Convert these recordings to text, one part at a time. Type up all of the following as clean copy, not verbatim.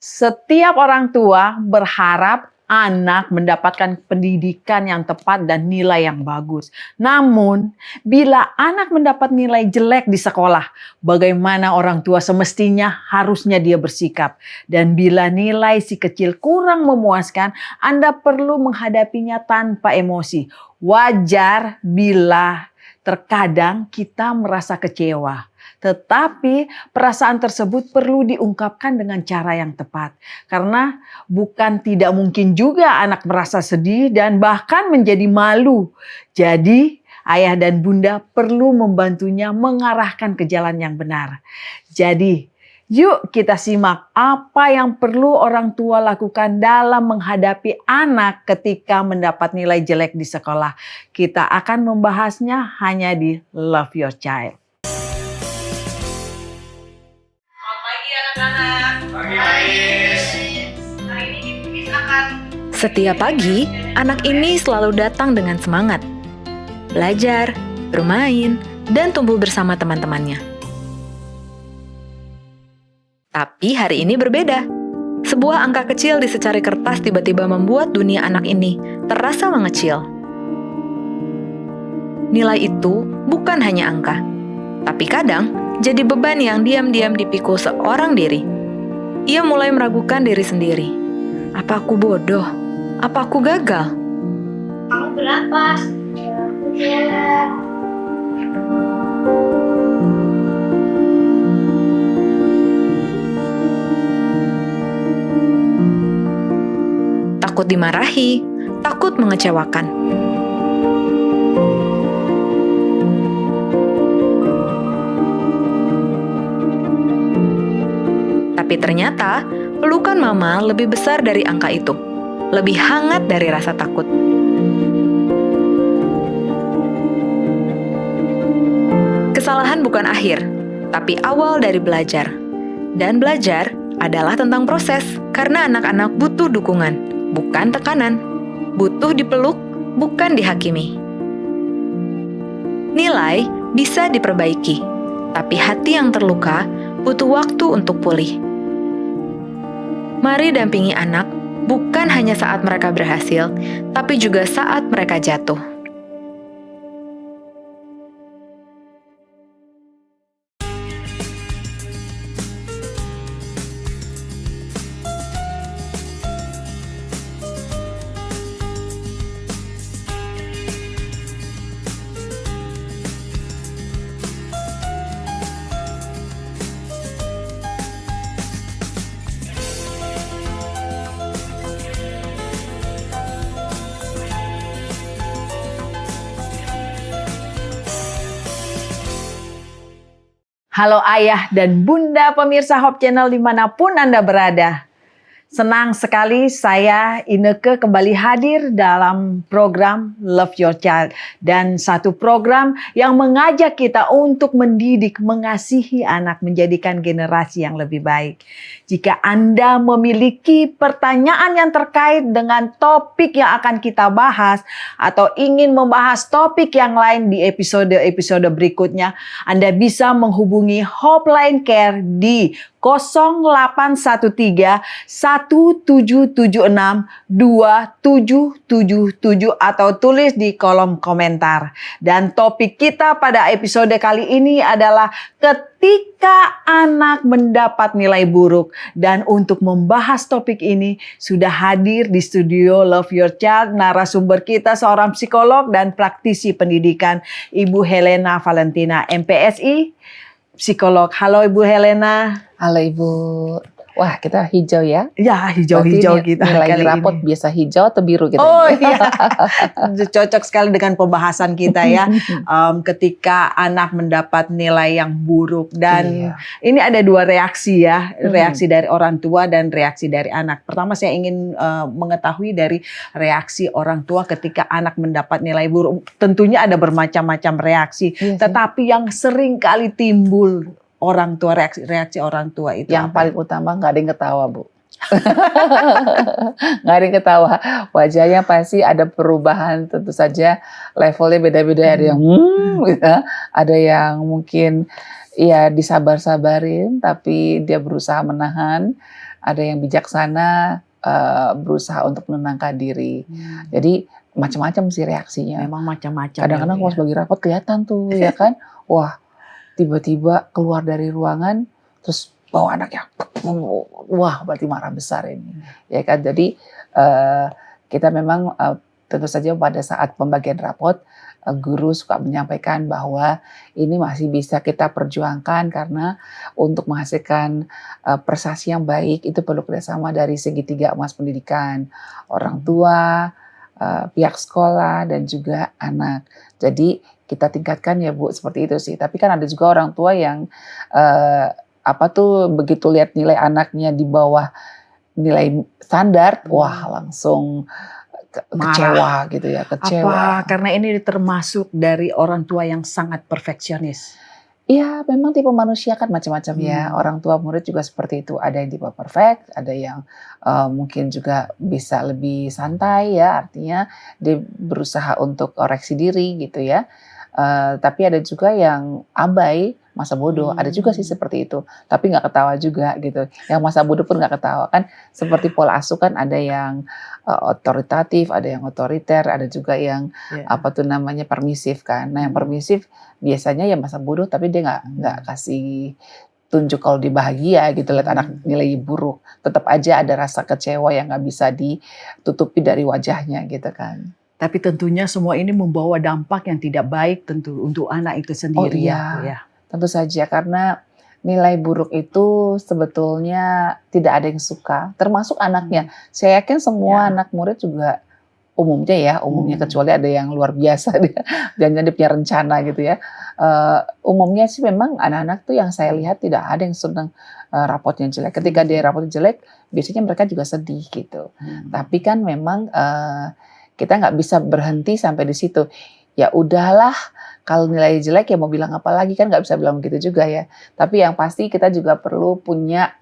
Setiap orang tua berharap anak mendapatkan pendidikan yang tepat dan nilai yang bagus. Namun, bila anak mendapat nilai jelek di sekolah, bagaimana orang tua semestinya harusnya dia bersikap. Dan bila nilai si kecil kurang memuaskan, Anda perlu menghadapinya tanpa emosi. Wajar bila terkadang kita merasa kecewa. Tetapi perasaan tersebut perlu diungkapkan dengan cara yang tepat. Karena bukan tidak mungkin juga anak merasa sedih dan bahkan menjadi malu. Jadi ayah dan bunda perlu membantunya mengarahkan ke jalan yang benar. Jadi yuk kita simak apa yang perlu orang tua lakukan dalam menghadapi anak ketika mendapat nilai jelek di sekolah. Kita akan membahasnya hanya di Love Your Child. Setiap pagi, anak ini selalu datang dengan semangat. Belajar, bermain, dan tumbuh bersama teman-temannya. Tapi hari ini berbeda. Sebuah angka kecil di secari kertas tiba-tiba membuat dunia anak ini terasa mengecil. Nilai itu bukan hanya angka, tapi kadang jadi beban yang diam-diam dipikul seorang diri. Ia mulai meragukan diri sendiri. Apa aku bodoh? Apa aku gagal? Kamu berapa? Takut dimarahi, takut mengecewakan. Tapi ternyata, pelukan mama lebih besar dari angka itu. Lebih hangat dari rasa takut. Kesalahan bukan akhir, tapi awal dari belajar. Dan belajar adalah tentang proses, karena anak-anak butuh dukungan, bukan tekanan. Butuh dipeluk, bukan dihakimi. Nilai bisa diperbaiki, tapi hati yang terluka butuh waktu untuk pulih. Mari dampingi anak, bukan hanya saat mereka berhasil, tapi juga saat mereka jatuh. Halo ayah dan bunda pemirsa Hope Channel dimanapun Anda berada. Senang sekali saya Ineke kembali hadir dalam program Love Your Child. Dan satu program yang mengajak kita untuk mendidik, mengasihi anak, menjadikan generasi yang lebih baik. Jika Anda memiliki pertanyaan yang terkait dengan topik yang akan kita bahas atau ingin membahas topik yang lain di episode-episode berikutnya, Anda bisa menghubungi Hopeline Care di 0813 1776 2777 atau tulis di kolom komentar. Dan topik kita pada episode kali ini adalah ketika anak mendapat nilai buruk. Dan untuk membahas topik ini sudah hadir di studio Love Your Child narasumber kita seorang psikolog dan praktisi pendidikan Ibu Helena Valentina MPSI. Psikolog. Halo Ibu Helena. Halo Ibu. Wah, kita hijau ya? Ya, hijau-hijau kita nilai kali rapot ini. Biasa hijau atau biru gitu? Oh iya, cocok sekali dengan pembahasan kita ya. Ketika anak mendapat nilai yang buruk dan ini ada dua reaksi ya, reaksi dari orang tua dan reaksi dari anak. Pertama saya ingin mengetahui dari reaksi orang tua ketika anak mendapat nilai buruk. Tentunya ada bermacam-macam reaksi, tetapi yang sering kali timbul orang tua, reaksi orang tua itu yang apa? paling utama nggak ada yang ketawa, Bu. Nggak ada yang ketawa, wajahnya pasti ada perubahan, tentu saja levelnya beda-beda. Ada yang gitu, ada yang mungkin ya disabar-sabarin tapi dia berusaha menahan, ada yang bijaksana, berusaha untuk menenangkan diri. Jadi macam-macam sih reaksinya. Memang macam-macam. Kadang-kadang ya, Bu, pas bagi rapot kelihatan tuh ya kan, wah tiba-tiba keluar dari ruangan terus bawa anaknya, wah berarti marah besar ini, ya kan. Jadi kita memang tentu saja pada saat pembagian rapot, guru suka menyampaikan bahwa ini masih bisa kita perjuangkan karena untuk menghasilkan prestasi yang baik itu perlu kerjasama dari segitiga emas pendidikan, orang tua, pihak sekolah dan juga anak. Jadi kita tingkatkan ya Bu, seperti itu sih. Tapi kan ada juga orang tua yang begitu lihat nilai anaknya di bawah nilai standar, wah langsung kecewa gitu ya, kecewa. Apa karena ini termasuk dari orang tua yang sangat perfeksionis? Iya, memang tipe manusia kan macam-macam ya. Orang tua murid juga seperti itu. Ada yang tipe perfect, ada yang mungkin juga bisa lebih santai ya. Artinya dia berusaha untuk koreksi diri gitu ya. Tapi ada juga yang abai, masa bodoh. Ada juga sih seperti itu. Tapi nggak ketawa juga gitu. Yang masa bodoh pun nggak ketawa kan. Seperti pola asuh kan ada yang otoritatif, ada yang otoriter, ada juga yang permisif kan. Nah yang permisif biasanya ya masa bodoh, tapi dia nggak kasih tunjuk kalau dia bahagia gitu lihat anak nilai buruk. Tetap aja ada rasa kecewa yang nggak bisa ditutupi dari wajahnya gitu kan. Tapi tentunya semua ini membawa dampak yang tidak baik tentu untuk anak itu sendiri ya. Tentu saja karena nilai buruk itu sebetulnya tidak ada yang suka, termasuk anaknya. Saya yakin semua anak murid juga umumnya kecuali ada yang luar biasa dia punya rencana gitu ya. Umumnya sih memang anak-anak tuh yang saya lihat tidak ada yang senang rapotnya jelek. Ketika dia rapotnya jelek, biasanya mereka juga sedih gitu. Tapi kan memang kita nggak bisa berhenti sampai di situ. Ya udahlah, kalau nilai jelek ya mau bilang apa lagi, kan nggak bisa bilang begitu juga ya. Tapi yang pasti kita juga perlu punya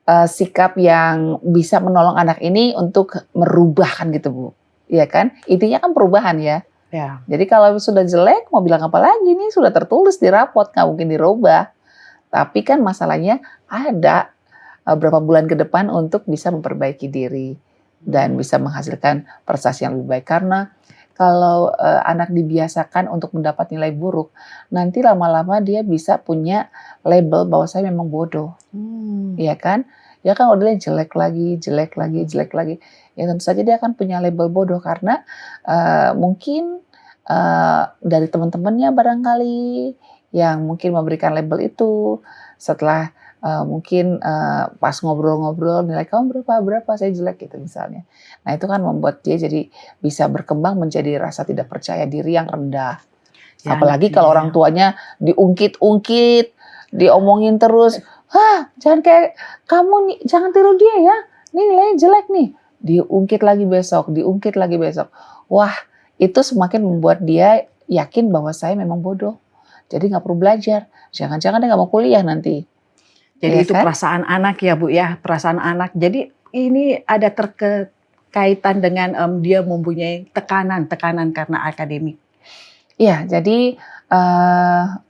sikap yang bisa menolong anak ini untuk merubah kan gitu Bu. Iya kan? Intinya kan perubahan ya. Jadi kalau sudah jelek mau bilang apa lagi nih, sudah tertulis di rapot, nggak mungkin dirubah. Tapi kan masalahnya ada beberapa bulan ke depan untuk bisa memperbaiki diri dan bisa menghasilkan prestasi yang lebih baik. Karena kalau anak dibiasakan untuk mendapat nilai buruk, nanti lama-lama dia bisa punya label bahwa saya memang bodoh. Iya kan? Ya kan udah jelek lagi. Ya tentu saja dia akan punya label bodoh karena mungkin dari teman-temannya barangkali yang mungkin memberikan label itu. Setelah mungkin pas ngobrol-ngobrol nilai kamu berapa saya jelek gitu misalnya. Nah itu kan membuat dia jadi bisa berkembang menjadi rasa tidak percaya diri yang rendah. Apalagi kalau orang tuanya diungkit-ungkit, diomongin terus, jangan kayak kamu nih, jangan tiru dia ya, nih nilainya jelek nih. Diungkit lagi besok. Wah itu semakin membuat dia yakin bahwa saya memang bodoh. Jadi nggak perlu belajar. Jangan-jangan dia nggak mau kuliah nanti. Jadi Ya itu kan? perasaan anak ya Bu ya, perasaan anak. Jadi ini ada terkaitan dengan dia mempunyai tekanan karena akademik. Iya, jadi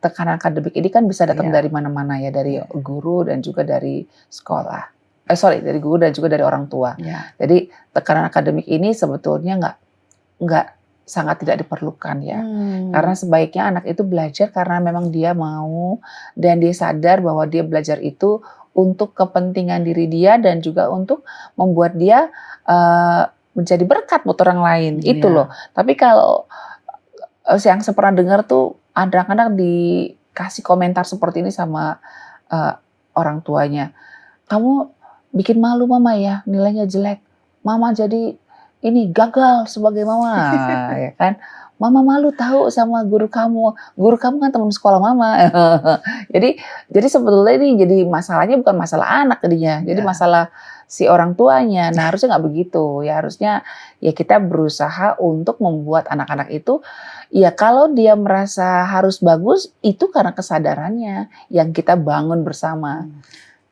tekanan akademik ini kan bisa datang dari mana-mana ya, dari guru dan juga dari sekolah. Dari guru dan juga dari orang tua. Jadi tekanan akademik ini sebetulnya nggak sangat tidak diperlukan ya. Karena sebaiknya anak itu belajar karena memang dia mau dan dia sadar bahwa dia belajar itu untuk kepentingan diri dia dan juga untuk membuat dia menjadi berkat buat orang lain. Itu loh. Tapi kalau yang saya pernah dengar tuh anak-anak dikasih komentar seperti ini sama orang tuanya. Kamu bikin malu mama ya, nilainya jelek. Mama jadi ini gagal sebagai mama, ya kan? Mama malu tahu sama guru kamu. Guru kamu kan teman sekolah mama. jadi sebetulnya ini jadi masalahnya bukan masalah anak jadinya. Jadi masalah si orang tuanya. Nah, harusnya nggak begitu. Ya harusnya ya kita berusaha untuk membuat anak-anak itu ya kalau dia merasa harus bagus itu karena kesadarannya yang kita bangun bersama.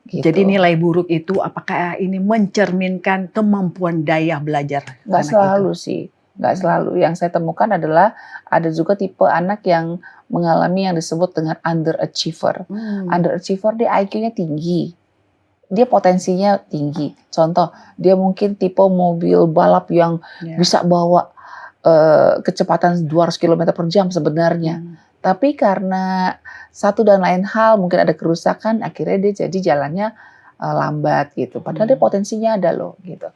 Gitu. Jadi nilai buruk itu apakah ini mencerminkan kemampuan daya belajar? Nggak selalu sih, nggak selalu. Yang saya temukan adalah ada juga tipe anak yang mengalami yang disebut dengan underachiever. Underachiever dia IQ-nya tinggi, dia potensinya tinggi. Contoh, dia mungkin tipe mobil balap yang bisa bawa kecepatan 200 km per jam sebenarnya. Tapi karena satu dan lain hal, mungkin ada kerusakan, akhirnya dia jadi jalannya lambat gitu. Padahal dia potensinya ada loh gitu.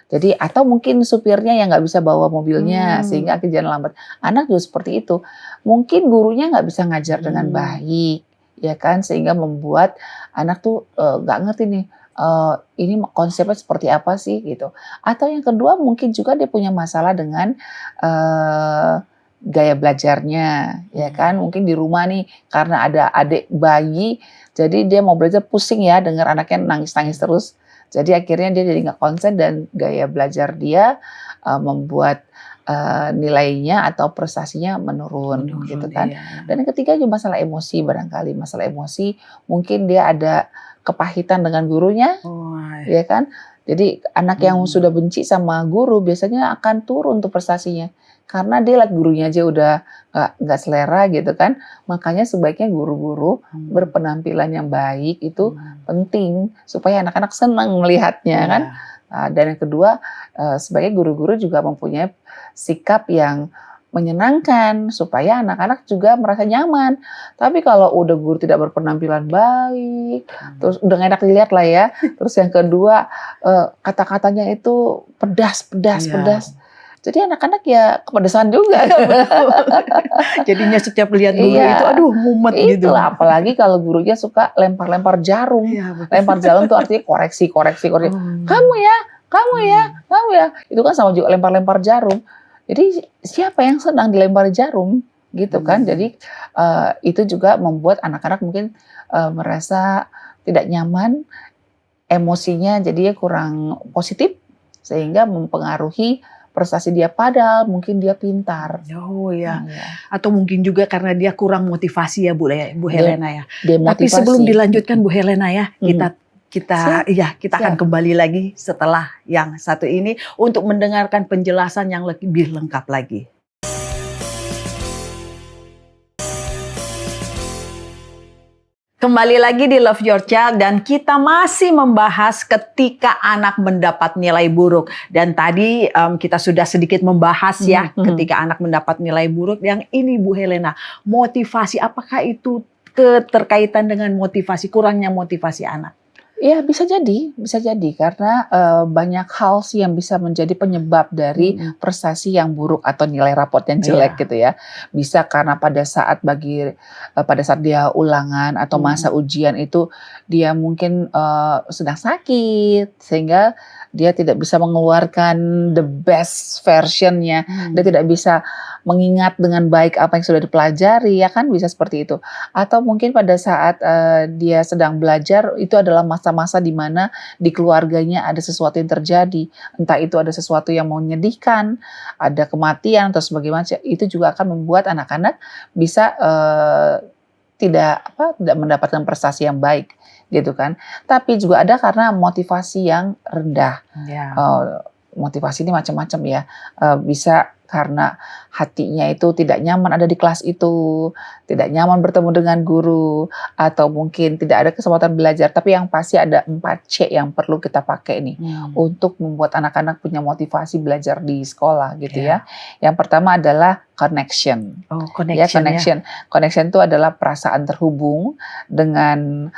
Jadi atau mungkin supirnya yang nggak bisa bawa mobilnya sehingga akhirnya jalan lambat. Anak juga seperti itu. Mungkin gurunya nggak bisa ngajar dengan baik, ya kan, sehingga membuat anak tuh nggak ngerti nih. Ini konsepnya seperti apa sih gitu. Atau yang kedua mungkin juga dia punya masalah dengan gaya belajarnya, ya kan. Mungkin di rumah nih karena ada adik bayi, jadi dia mau belajar pusing ya dengar anaknya nangis-nangis terus. Jadi akhirnya dia jadi nggak konsen dan gaya belajar dia membuat nilainya atau prestasinya menurun gitu kan. Iya. Dan yang ketiga juga masalah emosi barangkali. Masalah emosi mungkin dia ada kepahitan dengan gurunya, ya kan. Jadi anak yang sudah benci sama guru biasanya akan turun tuh prestasinya. Karena dia lihat gurunya aja udah nggak selera gitu kan. Makanya sebaiknya guru-guru berpenampilan yang baik itu penting supaya anak-anak senang melihatnya kan. Dan yang kedua, sebagai guru-guru juga mempunyai sikap yang menyenangkan supaya anak-anak juga merasa nyaman. Tapi kalau udah guru tidak berpenampilan baik, terus udah nggak enak dilihat lah ya. Terus yang kedua, kata-katanya itu pedas. Jadi anak-anak ya kepedesan juga. Jadinya setiap lihat guru itu aduh mumet gitu. Itulah, apalagi kalau gurunya suka lempar-lempar jarum. Lempar jarum tuh artinya koreksi. Kamu ya. Itu kan sama juga lempar-lempar jarum. Jadi siapa yang senang dilempari jarum gitu kan. Jadi itu juga membuat anak-anak mungkin merasa tidak nyaman, emosinya jadinya kurang positif sehingga mempengaruhi prestasi dia, padahal mungkin dia pintar. Oh ya. Atau mungkin juga karena dia kurang motivasi ya Bu Helena ya. Tapi Demotivasi. sebelum dilanjutkan Bu Helena ya, kita akan kembali lagi setelah yang satu ini untuk mendengarkan penjelasan yang lebih lengkap lagi. Kembali lagi di Love Your Child dan kita masih membahas ketika anak mendapat nilai buruk. Dan tadi kita sudah sedikit membahas ya ketika anak mendapat nilai buruk. Yang ini Bu Helena, motivasi, apakah itu keterkaitan dengan motivasi, kurangnya motivasi anak? Ya bisa jadi karena banyak hal sih yang bisa menjadi penyebab dari prestasi yang buruk atau nilai raport yang jelek gitu ya. Bisa karena pada saat dia ulangan atau masa ujian itu dia mungkin sedang sakit sehingga dia tidak bisa mengeluarkan the best versionnya, dia tidak bisa mengingat dengan baik apa yang sudah dipelajari, ya kan, bisa seperti itu. Atau mungkin pada saat dia sedang belajar itu adalah masa-masa di mana di keluarganya ada sesuatu yang terjadi, entah itu ada sesuatu yang menyedihkan, ada kematian atau sebagaimana, itu juga akan membuat anak-anak bisa tidak mendapatkan prestasi yang baik gitu kan. Tapi juga ada karena motivasi yang rendah. Motivasi ini macam-macam ya. Bisa karena hatinya itu tidak nyaman ada di kelas itu, tidak nyaman bertemu dengan guru, atau mungkin tidak ada kesempatan belajar. Tapi yang pasti ada 4C yang perlu kita pakai nih untuk membuat anak-anak punya motivasi belajar di sekolah gitu ya. Yang pertama adalah connection. Connection itu adalah perasaan terhubung dengan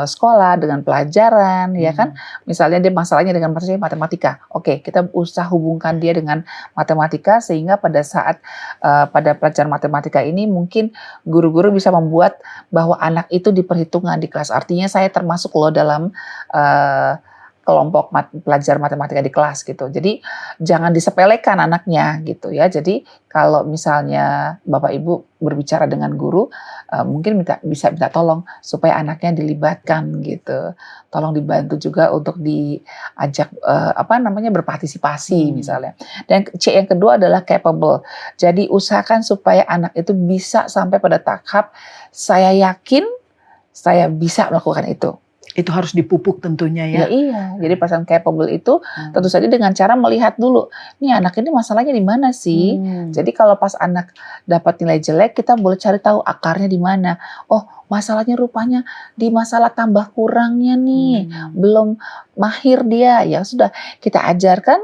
sekolah, dengan pelajaran, ya kan. Misalnya dia masalahnya dengan matematika. Oke, kita usah hubungkan dia dengan matematika sehingga pada saat pada pelajaran matematika ini mungkin guru-guru bisa membuat bahwa anak itu diperhitungkan di kelas. Artinya saya termasuk loh dalam kelompok pelajar matematika di kelas gitu. Jadi jangan disepelekan anaknya gitu ya. Jadi kalau misalnya Bapak Ibu berbicara dengan guru, mungkin bisa minta tolong supaya anaknya dilibatkan gitu. Tolong dibantu juga untuk diajak berpartisipasi misalnya. Dan C yang kedua adalah capable. Jadi usahakan supaya anak itu bisa sampai pada tahap saya yakin saya bisa melakukan itu. Itu harus dipupuk tentunya Ya ya. iya, jadi perasaan capable itu Hmm. tentu saja dengan cara melihat dulu, nih anak ini masalahnya di mana sih? Hmm. Jadi kalau pas anak dapat nilai jelek, kita boleh cari tahu akarnya di mana. Oh, masalahnya rupanya di masalah tambah kurangnya nih, Hmm. belum mahir dia. Ya sudah, kita ajarkan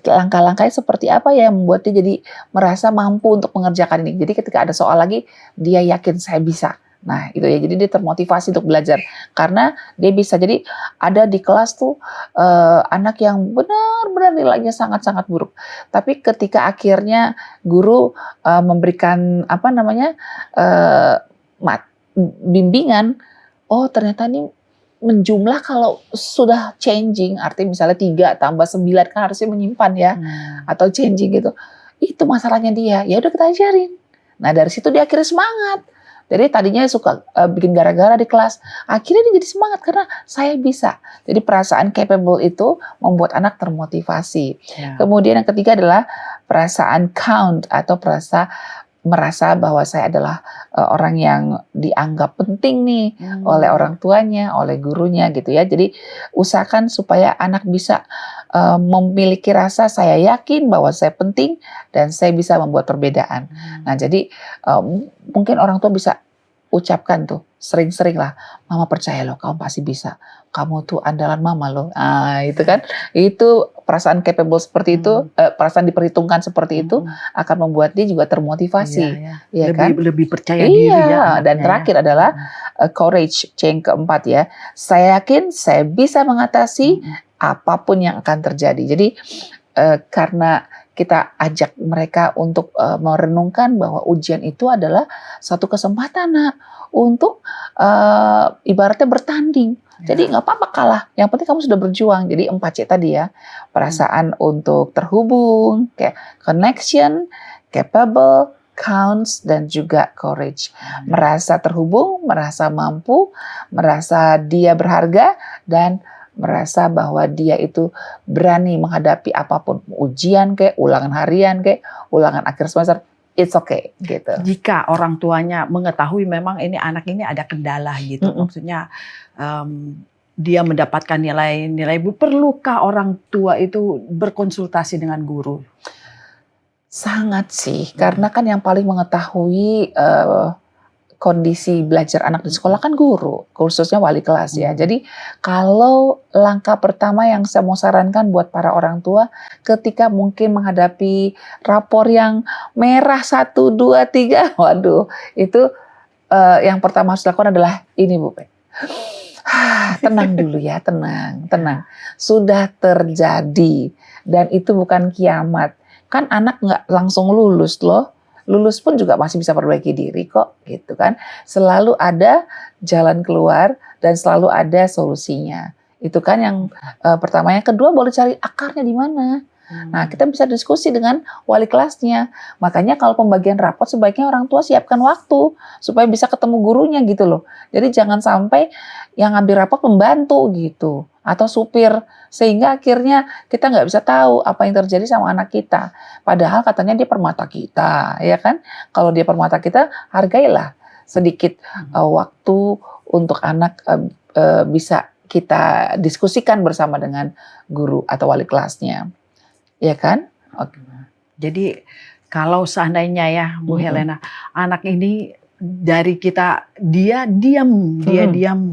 langkah-langkahnya seperti apa ya yang membuat dia jadi merasa mampu untuk mengerjakan ini. Jadi ketika ada soal lagi, dia yakin saya bisa. Nah, itu ya. Jadi dia termotivasi untuk belajar karena dia bisa. Jadi ada di kelas tuh anak yang benar-benar nilainya sangat-sangat buruk. Tapi ketika akhirnya guru memberikan apa namanya bimbingan, oh ternyata ini menjumlah kalau sudah changing, artinya misalnya 3 tambah 9 kan harusnya menyimpan ya, Hmm. atau changing gitu. Itu masalahnya dia. Ya udah kita ajarin. Nah dari situ dia akhirnya semangat. Jadi tadinya suka bikin gara-gara di kelas, akhirnya dia jadi semangat karena saya bisa. Jadi perasaan capable itu membuat anak termotivasi. Ya. Kemudian yang ketiga adalah perasaan count atau merasa bahwa saya adalah orang yang dianggap penting nih Hmm. oleh orang tuanya, oleh gurunya gitu ya. Jadi usahakan supaya anak bisa memiliki rasa saya yakin bahwa saya penting dan saya bisa membuat perbedaan. Hmm. Nah jadi mungkin orang tua bisa ucapkan tuh sering-sering lah, mama percaya loh kamu pasti bisa, kamu tuh andalan mama loh. Itu kan, itu perasaan capable seperti itu, perasaan diperhitungkan seperti itu Hmm. akan membuat dia juga termotivasi, Iya, ya lebih kan? lebih percaya diri ya Iya, anaknya dan ya. terakhir adalah courage, yang keempat ya. Saya yakin saya bisa mengatasi Hmm. apapun yang akan terjadi. Jadi karena kita ajak mereka untuk merenungkan bahwa ujian itu adalah satu kesempatan nak untuk ibaratnya bertanding. Jadi nggak apa-apa kalah, yang penting kamu sudah berjuang. Jadi 4C tadi ya, perasaan untuk terhubung, kayak connection, capable, counts, dan juga courage. Merasa terhubung, merasa mampu, merasa dia berharga, dan merasa bahwa dia itu berani menghadapi apapun, ujian kayak, ulangan harian kayak, ulangan akhir semester, it's okay gitu. Jika orang tuanya mengetahui memang ini anak ini ada kendala gitu, Mm-mm. maksudnya dia mendapatkan nilai-nilai, perlukah orang tua itu berkonsultasi dengan guru? Sangat sih, karena kan yang paling mengetahui kondisi belajar anak di sekolah kan guru, khususnya wali kelas ya. Jadi kalau langkah pertama yang saya mau sarankan buat para orang tua ketika mungkin menghadapi rapor yang merah 1, 2, 3, waduh itu yang pertama harus dilakukan adalah ini Bu Pe. Tenang dulu ya, tenang. Sudah terjadi dan itu bukan kiamat. Kan anak nggak langsung lulus loh. Lulus pun juga masih bisa perbaiki diri kok, gitu kan. Selalu ada jalan keluar dan selalu ada solusinya. Itu kan yang pertama. Yang kedua boleh cari akarnya di mana. Nah, kita bisa diskusi dengan wali kelasnya. Makanya kalau pembagian rapot sebaiknya orang tua siapkan waktu supaya bisa ketemu gurunya gitu loh. Jadi jangan sampai yang ngambil rapot pembantu gitu atau supir, sehingga akhirnya kita nggak bisa tahu apa yang terjadi sama anak kita. Padahal katanya dia permata kita, ya kan? Kalau dia permata kita, hargailah sedikit waktu untuk anak bisa kita diskusikan bersama dengan guru atau wali kelasnya. Ya kan? Oke. Jadi kalau seandainya ya Bu Helena, anak ini dari kita dia diam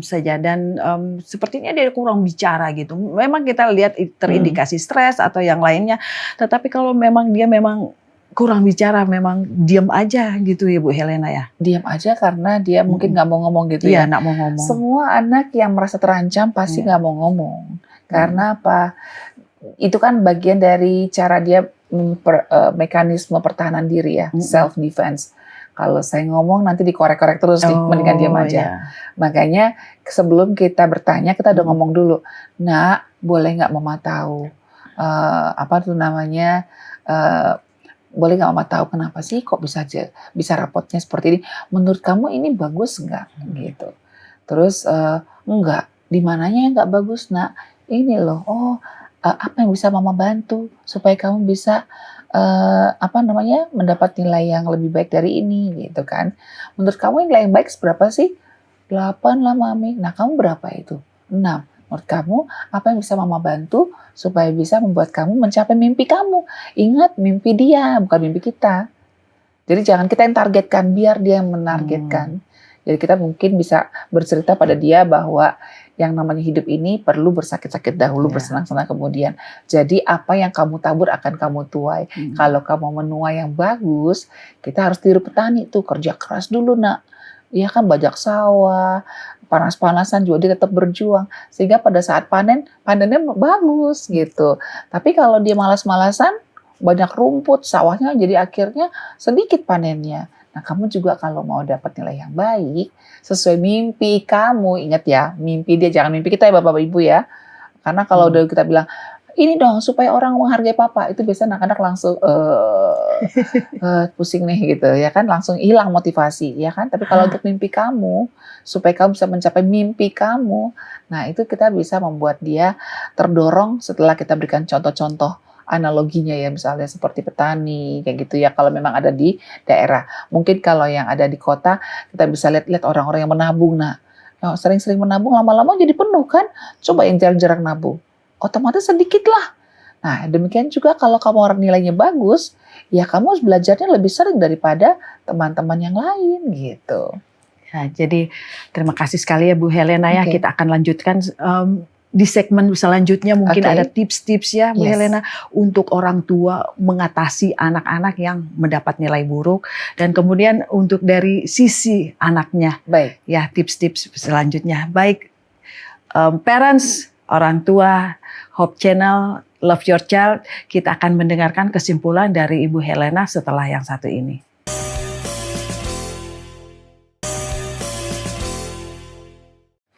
saja dan sepertinya dia kurang bicara gitu. Memang kita lihat terindikasi stres atau yang lainnya, tetapi kalau memang dia memang kurang bicara, memang diam aja gitu ya Bu Helena ya. Diam aja karena dia mungkin nggak mau ngomong gitu Iya, ya. nggak mau ngomong. Semua anak yang merasa terancam pasti nggak mau ngomong. Karena apa? Itu kan bagian dari cara dia mekanisme pertahanan diri ya, self defense. Kalau saya ngomong nanti dikorek-korek terus, mendingan diam aja. Iya. Makanya sebelum kita bertanya kita udah ngomong dulu, nak boleh nggak mama tahu apa tuh namanya? Boleh nggak mama tahu kenapa sih kok bisa rapotnya seperti ini? Menurut kamu ini bagus nggak? Gitu. Terus enggak, di mananya yang nggak bagus nak? Ini loh, apa yang bisa mama bantu supaya kamu bisa mendapat nilai yang lebih baik dari ini gitu kan. Menurut kamu nilai yang baik seberapa sih? 8 lah mami. Nah kamu berapa itu? 6. Menurut kamu, apa yang bisa mama bantu supaya bisa membuat kamu mencapai mimpi kamu? Ingat, mimpi dia, bukan mimpi kita. Jadi jangan kita yang targetkan, biar dia yang menargetkan. Jadi kita mungkin bisa bercerita pada dia bahwa yang namanya hidup ini perlu bersakit-sakit dahulu, bersenang-senang kemudian. Jadi apa yang kamu tabur akan kamu tuai. Kalau kamu menuai yang bagus, kita harus tiru petani tuh, kerja keras dulu nak. Iya kan, bajak sawah, panas-panasan juga dia tetap berjuang. Sehingga pada saat panennya bagus gitu. Tapi kalau dia malas-malasan, banyak rumput, sawahnya jadi akhirnya sedikit panennya. Nah, kamu juga kalau mau dapat nilai yang baik, sesuai mimpi kamu, ingat ya, mimpi dia, jangan mimpi kita ya Bapak Ibu ya. Karena kalau udah kita bilang, ini dong supaya orang menghargai papa, itu biasanya anak-anak langsung pusing nih gitu ya kan, langsung hilang motivasi ya kan. Tapi kalau untuk mimpi kamu, supaya kamu bisa mencapai mimpi kamu, nah itu kita bisa membuat dia terdorong setelah kita berikan contoh-contoh analoginya ya, misalnya seperti petani kayak gitu ya, kalau memang ada di daerah. Mungkin kalau yang ada di kota, kita bisa lihat-lihat orang-orang yang menabung. Nah, sering-sering menabung lama-lama jadi penuh kan. Coba yang jarang-jarang nabung, otomatis sedikit lah. Nah, demikian juga kalau kamu orang nilainya bagus, ya kamu harus belajarnya lebih sering daripada teman-teman yang lain gitu. Ya, jadi terima kasih sekali ya Bu Helena ya. Kita akan lanjutkan di segmen selanjutnya, mungkin ada tips-tips ya Bu Helena untuk orang tua mengatasi anak-anak yang mendapat nilai buruk, dan kemudian untuk dari sisi anaknya. Baik. Ya, tips-tips selanjutnya. Baik, parents, orang tua, Hope Channel, Love Your Child, kita akan mendengarkan kesimpulan dari Ibu Helena setelah yang satu ini.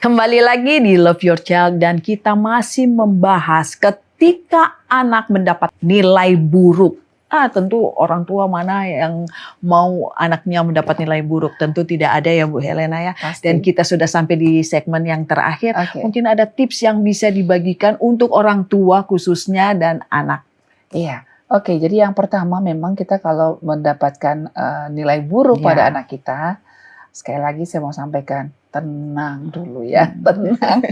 Kembali lagi di Love Your Child, dan kita masih membahas ketika anak mendapat nilai buruk. Tentu orang tua mana yang mau anaknya mendapat nilai buruk? Tentu tidak ada ya Bu Helena ya. Pasti. Dan kita sudah sampai di segmen yang terakhir. Mungkin ada tips yang bisa dibagikan untuk orang tua khususnya dan anak. Iya. Oke, jadi yang pertama memang kita kalau mendapatkan nilai buruk pada anak kita, sekali lagi saya mau sampaikan, tenang dulu ya, tenang.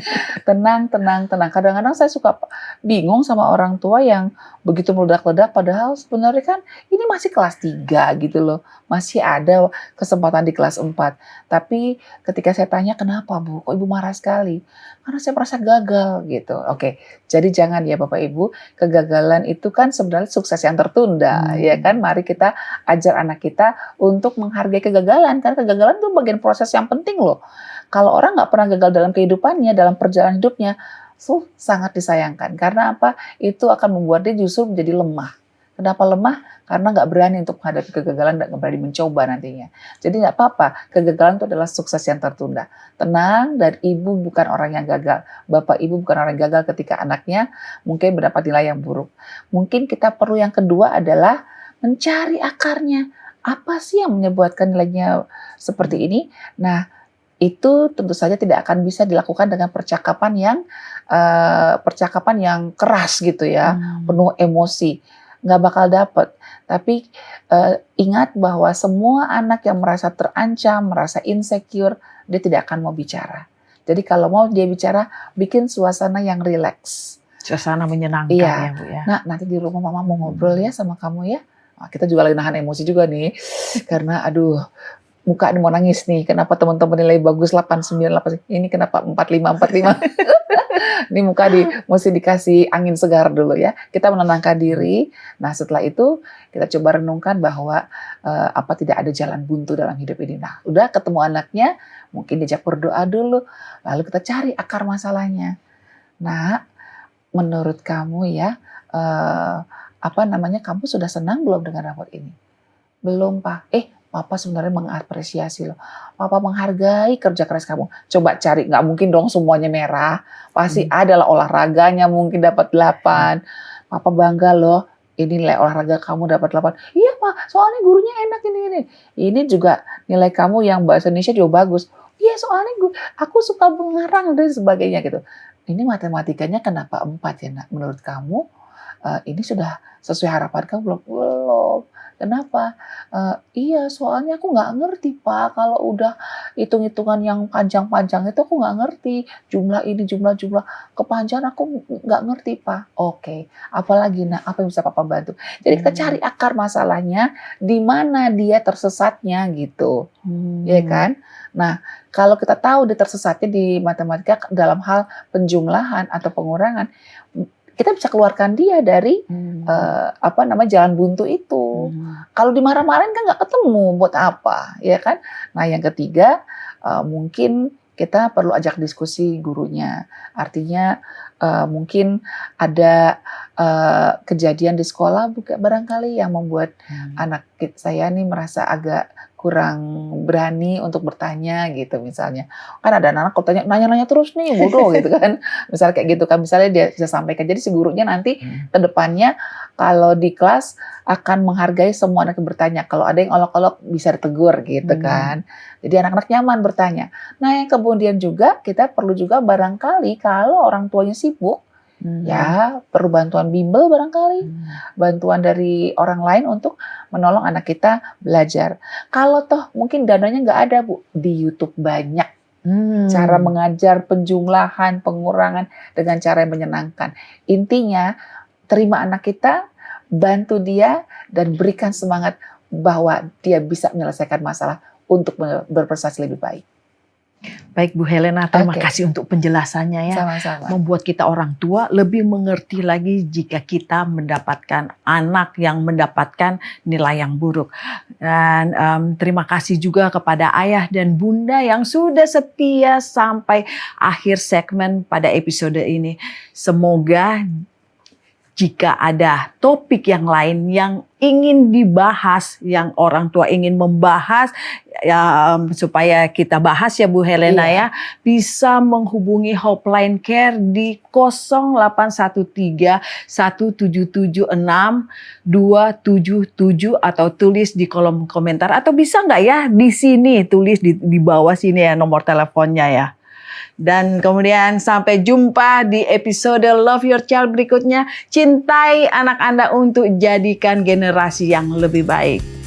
Kadang-kadang saya suka bingung sama orang tua yang begitu meledak-ledak, padahal sebenarnya kan ini masih kelas 3 gitu loh, masih ada kesempatan di kelas 4. Tapi ketika saya tanya, kenapa Bu, kok Ibu marah sekali? Karena saya merasa gagal gitu. Oke, jadi jangan ya Bapak Ibu, kegagalan itu kan sebenarnya sukses yang tertunda, ya kan? Mari kita ajar anak kita untuk menghargai kegagalan, karena kegagalan itu bagian proses yang penting loh. Kalau orang nggak pernah gagal dalam kehidupannya, dalam perjalanan hidupnya, sangat disayangkan. Karena apa? Itu akan membuat dia justru menjadi lemah. Kenapa lemah? Karena nggak berani untuk menghadapi kegagalan, nggak berani mencoba nantinya. Jadi nggak apa-apa, kegagalan itu adalah sukses yang tertunda. Tenang, dan Ibu bukan orang yang gagal. Bapak Ibu bukan orang yang gagal ketika anaknya mungkin mendapat nilai yang buruk. Mungkin kita perlu yang kedua adalah mencari akarnya. Apa sih yang menyebabkan nilainya seperti ini? Nah, itu tentu saja tidak akan bisa dilakukan dengan percakapan yang keras gitu ya, penuh emosi, nggak bakal dapet. Tapi ingat bahwa semua anak yang merasa terancam, merasa insecure, dia tidak akan mau bicara. Jadi kalau mau dia bicara, bikin suasana yang rileks. Suasana menyenangkan ya Bu ya. Nah, nanti di rumah mama mau ngobrol ya sama kamu ya. Nah, kita juga lagi nahan emosi juga nih, karena aduh, muka ini mau nangis nih, kenapa teman-teman nilai bagus 89, 8, ini kenapa 45. Ini muka mesti dikasih angin segar dulu ya. Kita menenangkan diri. Nah, setelah itu kita coba renungkan bahwa apa tidak ada jalan buntu dalam hidup ini. Nah, udah ketemu anaknya, mungkin diajak berdoa dulu, lalu kita cari akar masalahnya. Nah, menurut kamu ya, kamu sudah senang belum dengan raport ini? Belum, Pak. Papa sebenarnya mengapresiasi loh. Papa menghargai kerja keras kamu. Coba cari, nggak mungkin dong semuanya merah. Pasti adalah olahraganya mungkin dapat 8. Papa bangga loh, ini nilai olahraga kamu dapat 8. Iya Pak, soalnya gurunya enak ini. Ini juga nilai kamu yang bahasa Indonesia juga bagus. Iya soalnya aku suka mengarang dan sebagainya gitu. Ini matematikanya kenapa 4 ya nak? Menurut kamu ini sudah sesuai harapan kamu belum? Belum. Kenapa? Iya, soalnya aku nggak ngerti Pak, kalau udah hitung-hitungan yang panjang-panjang itu aku nggak ngerti. Jumlah ini, jumlah-jumlah kepanjangan aku nggak ngerti Pak. Oke, apalagi Nak, apa yang bisa Papa bantu? Jadi kita cari akar masalahnya, di mana dia tersesatnya gitu, ya kan? Nah, kalau kita tahu dia tersesatnya di matematika dalam hal penjumlahan atau pengurangan, kita bisa keluarkan dia dari jalan buntu itu. Kalau dimarah-marahin kan nggak ketemu, buat apa, ya kan? Nah, yang ketiga mungkin kita perlu ajak diskusi gurunya. Artinya mungkin ada kejadian di sekolah barangkali yang membuat anak saya nih merasa agak kurang berani untuk bertanya gitu misalnya. Kan ada anak-anak kalau tanya, nanya-nanya terus nih, bodoh gitu kan. Misalnya kayak gitu kan, misalnya dia bisa sampaikan. Jadi si gurunya nanti ke depannya kalau di kelas akan menghargai semua anak yang bertanya. Kalau ada yang olok-olok bisa ditegur gitu kan. Jadi anak-anak nyaman bertanya. Nah, yang kemudian juga kita perlu juga barangkali kalau orang tuanya sibuk, ya perlu bantuan bimbel barangkali, bantuan dari orang lain untuk menolong anak kita belajar. Kalau toh mungkin dananya nggak ada Bu, di YouTube banyak cara mengajar penjumlahan, pengurangan dengan cara yang menyenangkan. Intinya terima anak kita, bantu dia dan berikan semangat bahwa dia bisa menyelesaikan masalah untuk berprestasi lebih baik. Baik Bu Helena, terima kasih untuk penjelasannya ya. Sama-sama. Membuat kita orang tua lebih mengerti lagi jika kita mendapatkan anak yang mendapatkan nilai yang buruk. Dan terima kasih juga kepada ayah dan bunda yang sudah setia sampai akhir segmen pada episode ini. Semoga jika ada topik yang lain yang ingin dibahas, yang orang tua ingin membahas, ya, supaya kita bahas ya Bu Helena ya, bisa menghubungi Hotline Care di 0813 1776 277 atau tulis di kolom komentar, atau bisa nggak ya di sini, tulis di bawah sini ya nomor teleponnya ya. Dan kemudian sampai jumpa di episode Love Your Child berikutnya. Cintai anak Anda untuk jadikan generasi yang lebih baik.